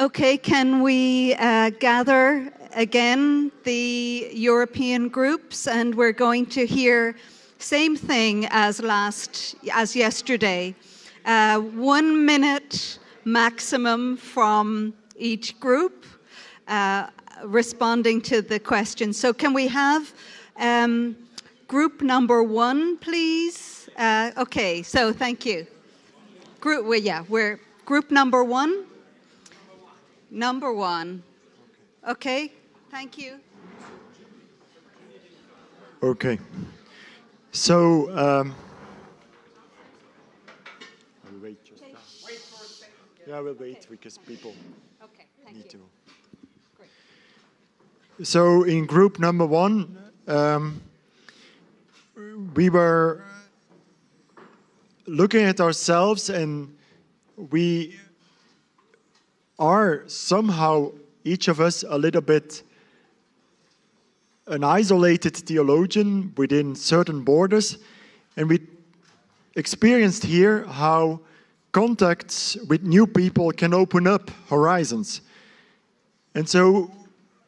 Okay, can we gather again the European groups, and we're going to hear same thing as yesterday. 1 minute maximum from each group responding to the question. So can we have group number 1, please? Okay, so thank you. We're group number 1. Number 1. Okay, thank you. Okay. So, I'll wait just now. Wait for a second. Yeah, we'll wait because people need to. Great. So, in group number 1, we were looking at ourselves, and we are somehow, each of us, a little bit an isolated theologian within certain borders, and we experienced here how contacts with new people can open up horizons. And so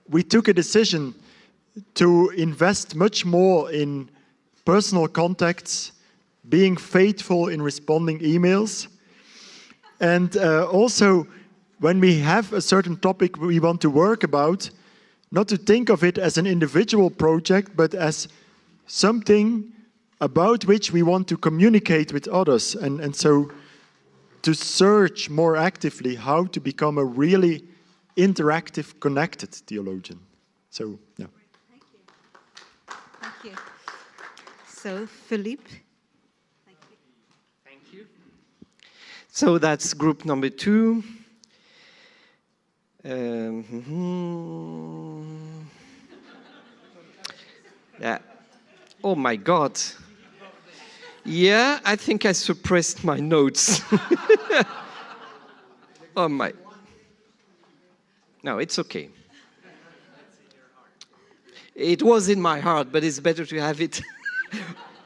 we took a decision to invest much more in personal contacts, being faithful in responding emails, and also when we have a certain topic we want to work about, not to think of it as an individual project, but as something about which we want to communicate with others, and so to search more actively how to become a really interactive, connected theologian. So, yeah. Thank you. Thank you. So, Philippe. Thank you. Thank you. So that's group number 2. Yeah. Oh my God. Yeah, I think I suppressed my notes. Oh my. No, it's okay. It was in my heart, but it's better to have it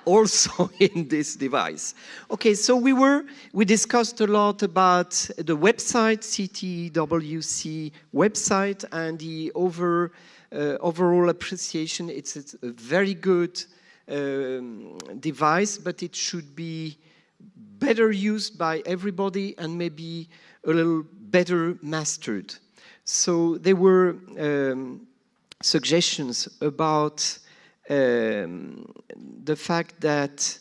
also in this device. Okay, so we discussed a lot about the website, CTEWC website, and the overall appreciation. It's a very good device, but it should be better used by everybody and maybe a little better mastered. So there were suggestions about the fact that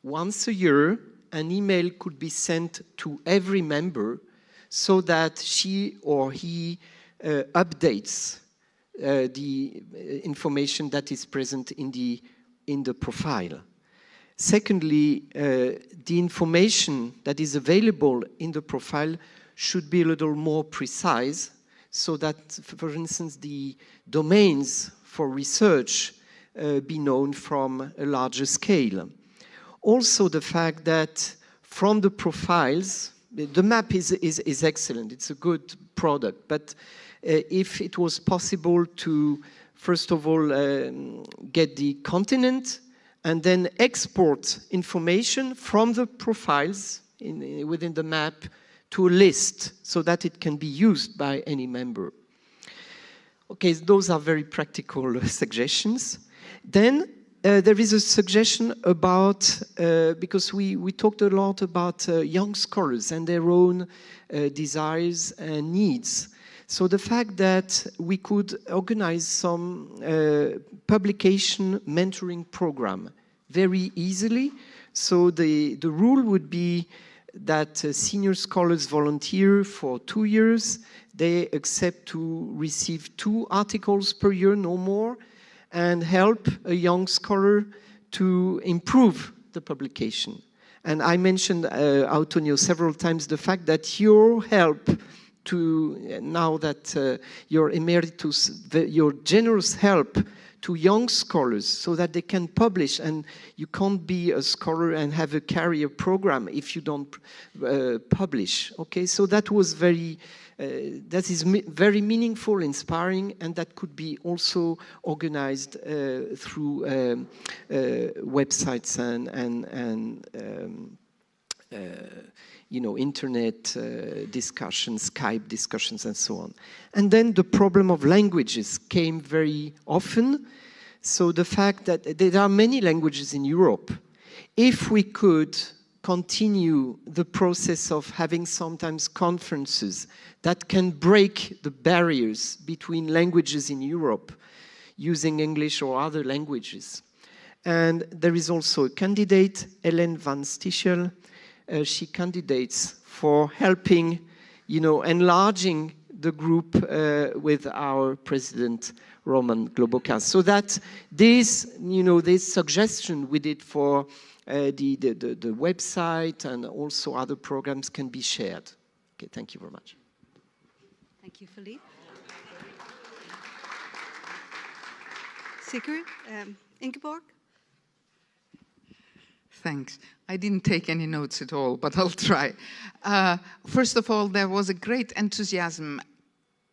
once a year an email could be sent to every member so that she or he updates the information that is present in the profile. Secondly, the information that is available in the profile should be a little more precise, so that, for instance, the domains for research be known from a larger scale. Also, the fact that from the profiles, the map is excellent, it's a good product, but if it was possible to, first of all, get the continent and then export information from the profiles within the map to a list so that it can be used by any member. Okay, those are very practical suggestions. Then there is a suggestion about, because we talked a lot about young scholars and their own desires and needs. So the fact that we could organize some publication mentoring program very easily. So the rule would be that senior scholars volunteer for 2 years. They accept to receive 2 articles per year, no more, and help a young scholar to improve the publication. And I mentioned, Antonio, several times the fact that your help to, now that you're emeritus, your generous help to young scholars so that they can publish, and you can't be a scholar and have a career program if you don't publish. Okay, so that was very, that is very meaningful, inspiring, and that could be also organized through websites and internet discussions, Skype discussions, and so on. And then the problem of languages came very often. So the fact that there are many languages in Europe, if we could continue the process of having sometimes conferences that can break the barriers between languages in Europe, using English or other languages. And there is also a candidate, Ellen van Stichel. She candidates for helping, enlarging the group with our president, Roman Globoka. So that this suggestion we did for the website and also other programs can be shared. Okay, thank you very much. Thank you, Philippe. Sigrid, Ingeborg? Thanks. I didn't take any notes at all, but I'll try. First of all, there was a great enthusiasm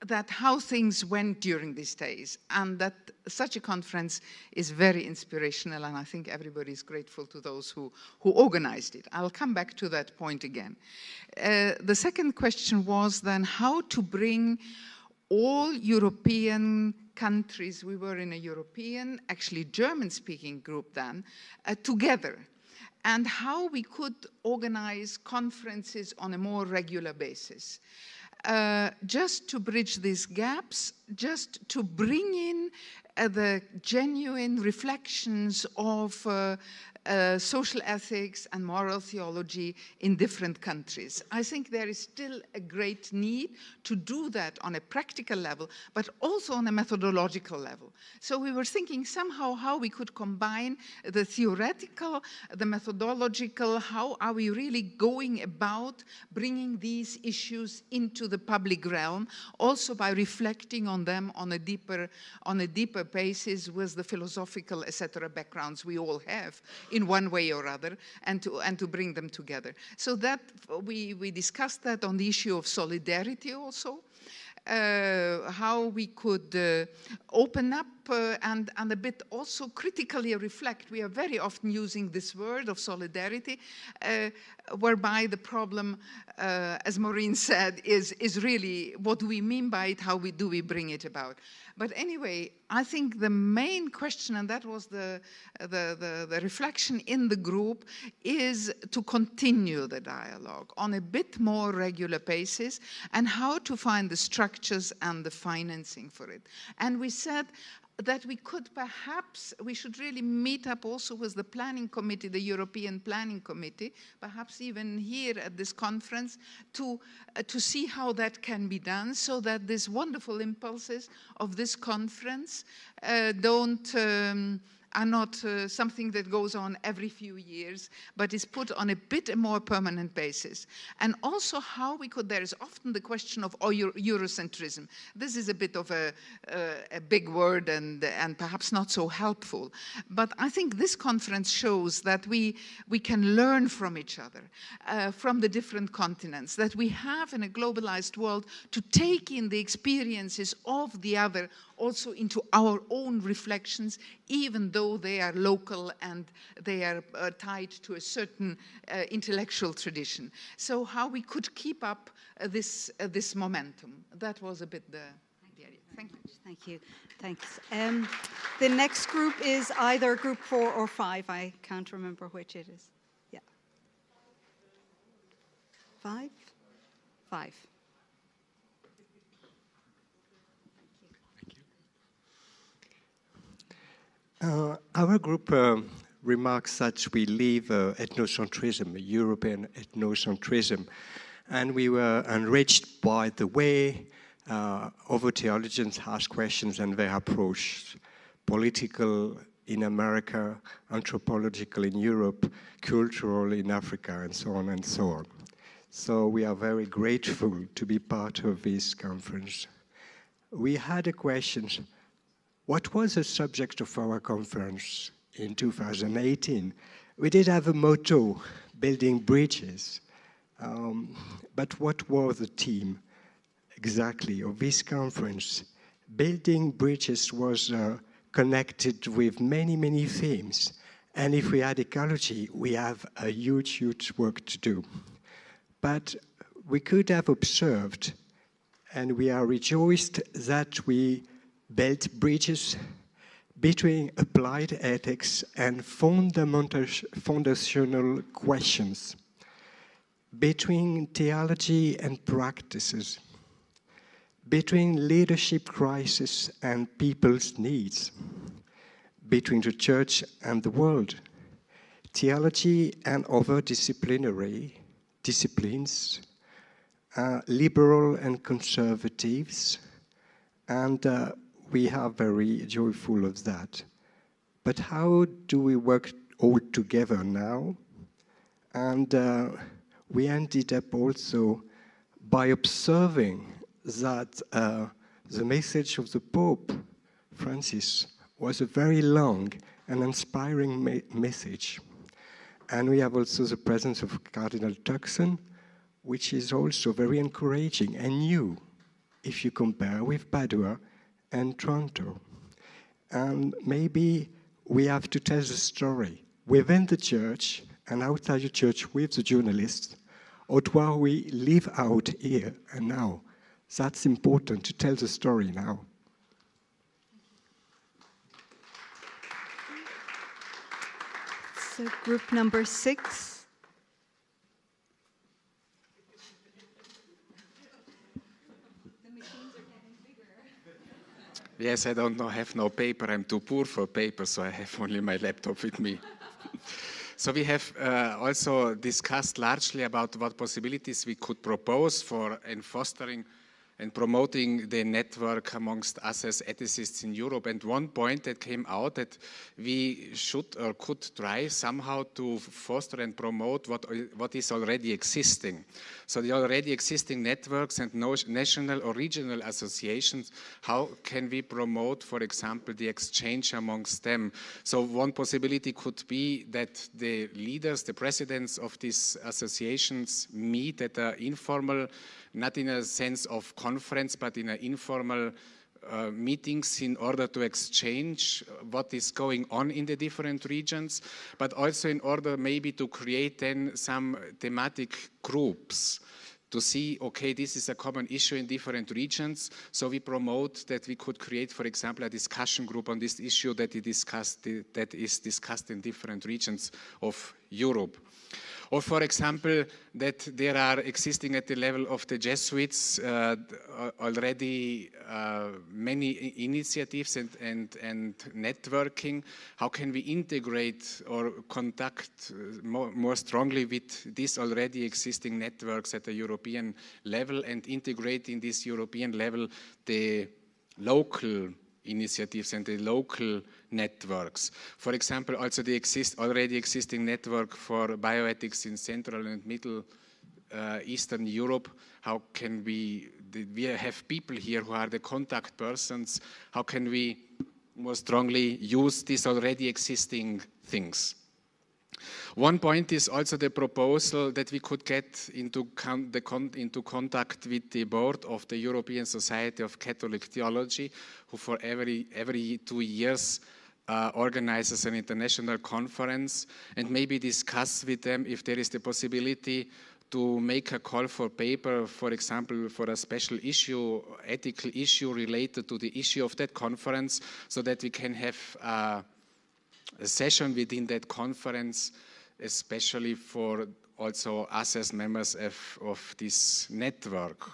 that how things went during these days, and that such a conference is very inspirational, and I think everybody is grateful to those who organized it. I'll come back to that point again. The second question was then how to bring all European countries, we were in a European, actually German-speaking group then, together, and how we could organize conferences on a more regular basis. Just to bridge these gaps, just to bring in the genuine reflections of social ethics and moral theology in different countries. I think there is still a great need to do that on a practical level, but also on a methodological level. So we were thinking somehow how we could combine the theoretical, the methodological, how are we really going about bringing these issues into the public realm, also by reflecting on them on a deeper basis with the philosophical, etc. backgrounds we all have in one way or other, and to bring them together. So that we discussed that on the issue of solidarity also, how we could open up and a bit also critically reflect. We are very often using this word of solidarity, whereby the problem, as Maureen said, is really what do we mean by it, how do we bring it about. But anyway, I think the main question, and that was the reflection in the group, is to continue the dialogue on a bit more regular basis and how to find the structures and the financing for it. And we said that we should really meet up also with the planning committee, the European Planning Committee, perhaps even here at this conference, to see how that can be done so that these wonderful impulses of this conference are not something that goes on every few years, but is put on a bit more permanent basis. And also how we could, there is often the question of Eurocentrism. This is a bit of a big word and perhaps not so helpful. But I think this conference shows that we can learn from each other, from the different continents, that we have in a globalized world to take in the experiences of the other also into our own reflections, even though they are local and they are tied to a certain intellectual tradition. So how we could keep up this momentum. That was a bit the idea. Thank you. Thank you. Thanks. The next group is either group 4 or 5. I can't remember which it is. Yeah. 5? 5. Our group remarks that we live ethnocentrism, European ethnocentrism, and we were enriched by the way other theologians ask questions and their approach, political in America, anthropological in Europe, cultural in Africa, and so on and so on. So we are very grateful to be part of this conference. We had a question. What was the subject of our conference in 2018? We did have a motto, building bridges. But what was the theme exactly of this conference? Building bridges was connected with many, many themes. And if we add ecology, we have a huge, huge work to do. But we could have observed, and we are rejoiced that we built bridges between applied ethics and foundational questions, between theology and practices, between leadership crisis and people's needs, between the church and the world, theology and other disciplines, liberal and conservatives, and we are very joyful of that. But how do we work all together now? And we ended up also by observing that the message of the Pope Francis was a very long and inspiring message. And we have also the presence of Cardinal Turkson, which is also very encouraging and new if you compare with Padua and Toronto. And maybe we have to tell the story within the church and outside the church with the journalists, or what we live out here and now. That's important to tell the story now. So group number 6. Yes, I don't have no paper. I'm too poor for paper, so I have only my laptop with me. So we have also discussed largely about what possibilities we could propose for fostering and promoting the network amongst us as ethicists in Europe. And one point that came out that we should or could try somehow to foster and promote what is already existing. So the already existing networks and national or regional associations, how can we promote, for example, the exchange amongst them? So one possibility could be that the leaders, the presidents of these associations meet at an informal, not in a sense of conference, but in an informal meetings in order to exchange what is going on in the different regions, but also in order maybe to create then some thematic groups to see, okay, this is a common issue in different regions, so we promote that we could create, for example, a discussion group on this issue that is discussed in different regions of Europe. Or, for example, that there are existing at the level of the Jesuits already many initiatives and networking. How can we integrate or contact more strongly with these already existing networks at the European level and integrate in this European level the local initiatives and the local networks. For example, also the already existing network for bioethics in Central and Middle Eastern Europe. How can we have people here who are the contact persons? How can we more strongly use these already existing things? One point is also the proposal that we could get into contact with the board of the European Society of Catholic Theology, who for every 2 years organizes an international conference, and maybe discuss with them if there is the possibility to make a call for paper, for example, for a special issue, ethical issue related to the issue of that conference, so that we can have a session within that conference, especially for also us as members of this network.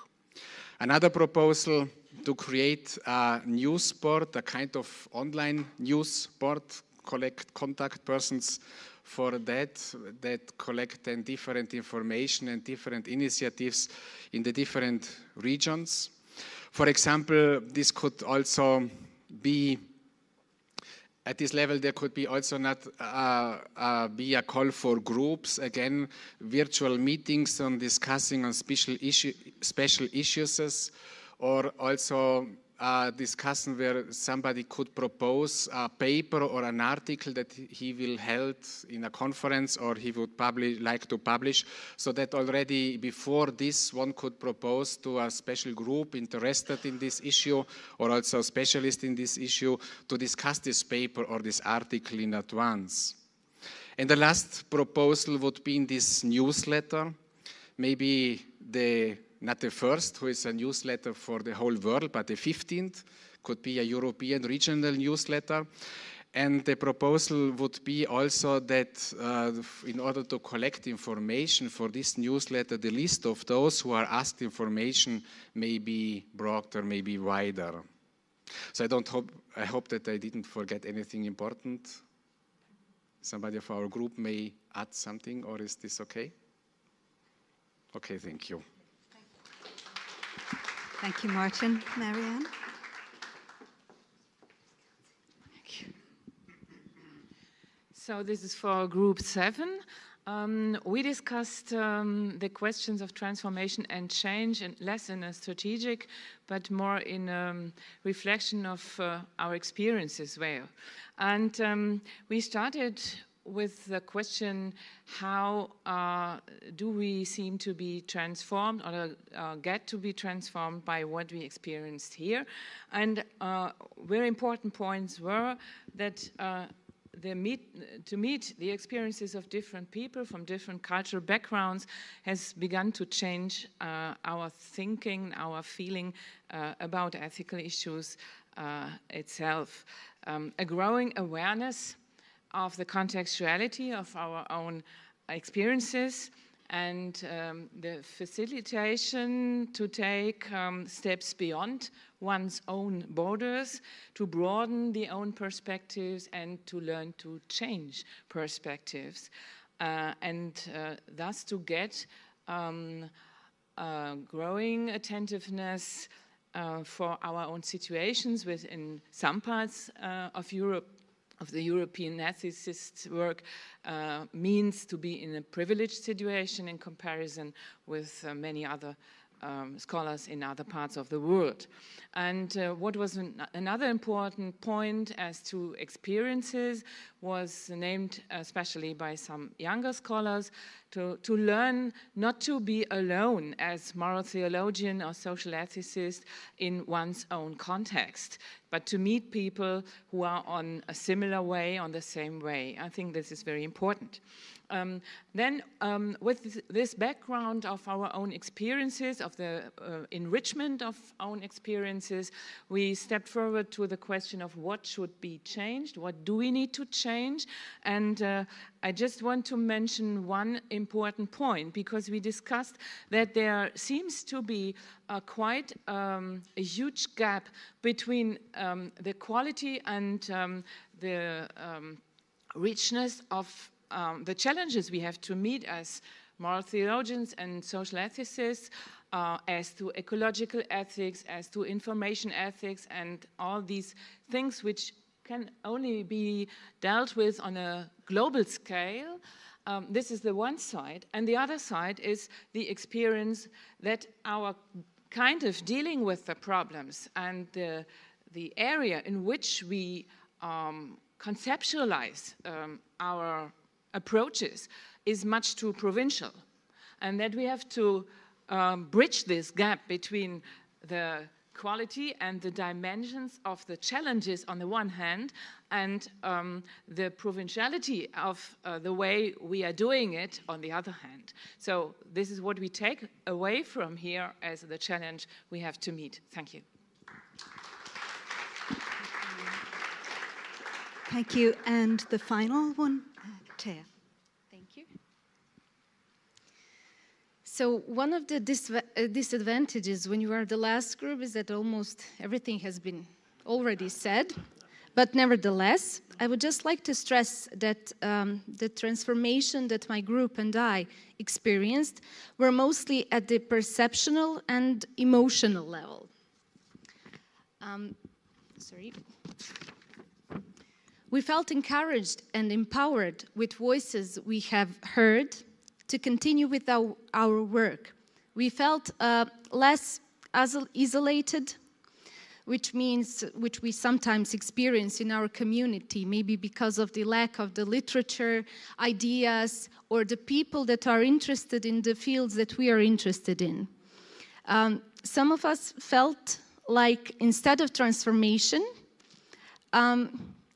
Another proposal to create a news board, a kind of online news board, collect contact persons for that collect then different information and different initiatives in the different regions. For example, this could also be at this level, there could be also not be a call for groups, again, virtual meetings on discussing on special issues, or also a discussion where somebody could propose a paper or an article that he will hold in a conference or he would like to publish, so that already before this one could propose to a special group interested in this issue or also a specialist in this issue to discuss this paper or this article in advance. And the last proposal would be in this newsletter, maybe not the first, who is a newsletter for the whole world, but the 15th could be a European regional newsletter. And the proposal would be also that in order to collect information for this newsletter, the list of those who are asked information may be broader, maybe wider. So I hope that I didn't forget anything important. Somebody of our group may add something, or is this okay? Okay, thank you. Thank you, Martin. Marianne? So this is for group 7. We discussed the questions of transformation and change, and less in a strategic, but more in reflection of our experiences there. And we started with the question, how do we seem to be transformed or get to be transformed by what we experienced here? And very important points were that to meet the experiences of different people from different cultural backgrounds has begun to change our thinking, our feeling about ethical issues itself. A growing awareness of the contextuality of our own experiences, and the facilitation to take steps beyond one's own borders, to broaden the own perspectives and to learn to change perspectives, and thus to get growing attentiveness for our own situations within some parts of Europe. Of the European ethicists' work means to be in a privileged situation in comparison with many other scholars in other parts of the world. And what was another important point as to experiences was named especially by some younger scholars to learn not to be alone as moral theologian or social ethicist in one's own context, but to meet people who are on a similar way, on the same way. I think this is very important. Then, with this background of our own experiences, of the enrichment of own experiences, we stepped forward to the question of what should be changed, what do we need to change, and I just want to mention one important point, because we discussed that there seems to be quite a huge gap between the quality and the richness of the challenges we have to meet as moral theologians and social ethicists, as to ecological ethics, as to information ethics, and all these things which can only be dealt with on a global scale. This is the one side, and the other side is the experience that our kind of dealing with the problems and the area in which we conceptualize our approaches is much too provincial, and that we have to bridge this gap between the quality and the dimensions of the challenges on the one hand, and the provinciality of the way we are doing it on the other hand. So this is what we take away from here as the challenge we have to meet. Thank you. Thank you. And the final one, Thea. Thank you. So one of the disadvantages when you are the last group is that almost everything has been already said. But nevertheless, I would just like to stress that the transformation that my group and I experienced were mostly at the perceptual and emotional level. We felt encouraged and empowered with voices we have heard to continue with our work. We felt less isolated, which we sometimes experience in our community, maybe because of the lack of the literature, ideas, or the people that are interested in the fields that we are interested in. Some of us felt like instead of transformation,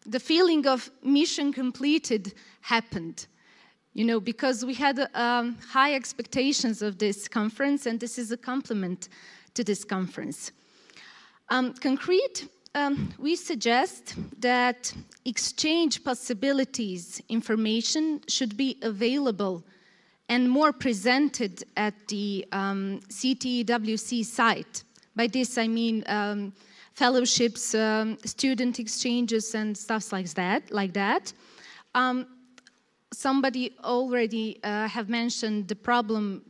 the feeling of mission completed happened, you know, because we had high expectations of this conference, and this is a compliment to this conference. Concrete, we suggest that exchange possibilities, information should be available and more presented at the CTEWC site. By this I mean fellowships, student exchanges and stuff like that. Somebody already have mentioned the problem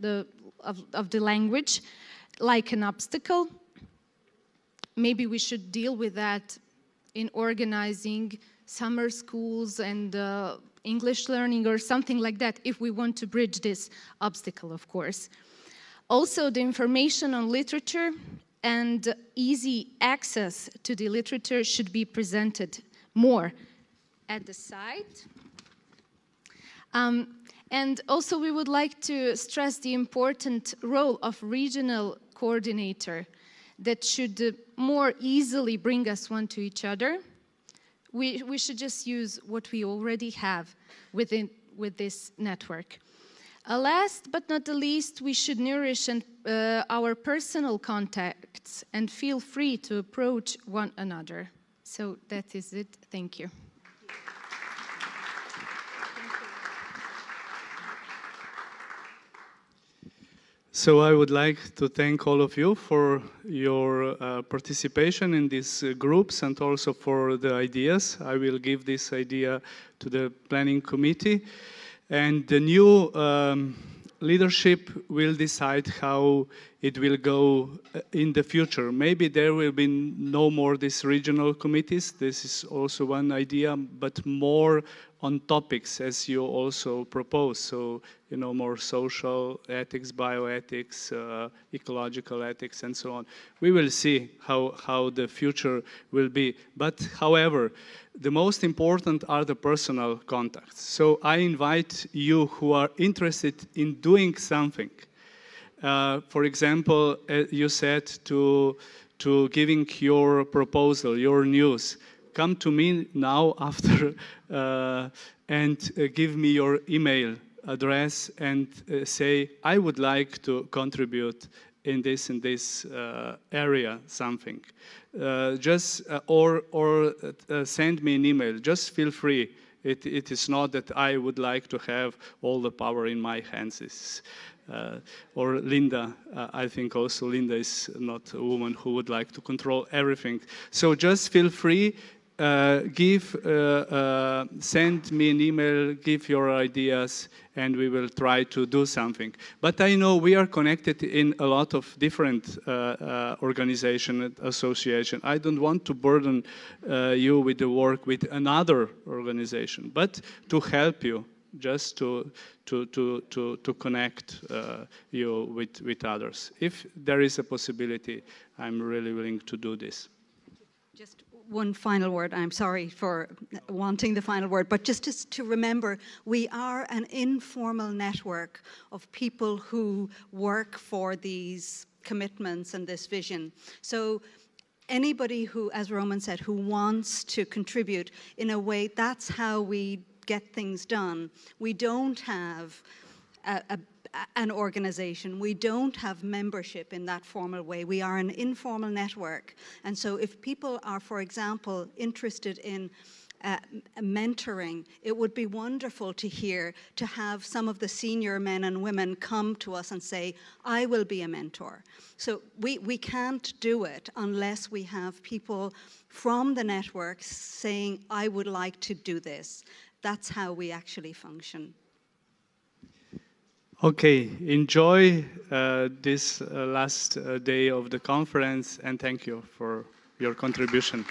of the language like an obstacle. Maybe we should deal with that in organizing summer schools and English learning or something like that, if we want to bridge this obstacle, of course. Also, the information on literature and easy access to the literature should be presented more at the site. And also, we would like to stress the important role of regional coordinator that should more easily bring us one to each other. We should just use what we already have with this network. Last but not the least, we should nourish our personal contacts and feel free to approach one another. So that is it. Thank you. So I would like to thank all of you for your participation in these groups and also for the ideas. I will give this idea to the planning committee, and the new leadership will decide how it will go in the future. Maybe there will be no more these regional committees. This is also one idea, but more on topics as you also propose. So, you know, more social ethics, bioethics, ecological ethics, and so on. We will see how the future will be. But, however, the most important are the personal contacts. So I invite you who are interested in doing something. For example, you said to giving your proposal, your news. Come to me now after and give me your email address and say, I would like to contribute in this area something. Or send me an email. Just feel free. It is not that I would like to have all the power in my hands. Or Linda, I think also Linda is not a woman who would like to control everything. So just feel free. Send me an email, give your ideas, and we will try to do something. But I know we are connected in a lot of different organizations and associations. I don't want to burden you with the work with another organization, but to help you, just to connect you with others. If there is a possibility, I'm really willing to do this. Just one final word. I'm sorry for wanting the final word, but just to remember, we are an informal network of people who work for these commitments and this vision. So anybody who, as Roman said, who wants to contribute in a way, that's how we get things done. We don't have an organization. We don't have membership in that formal way. We are an informal network. And so if people are, for example, interested in mentoring, it would be wonderful to have some of the senior men and women come to us and say, I will be a mentor. So we can't do it unless we have people from the network saying, I would like to do this. That's how we actually function. Okay, enjoy this last day of the conference, and thank you for your contribution.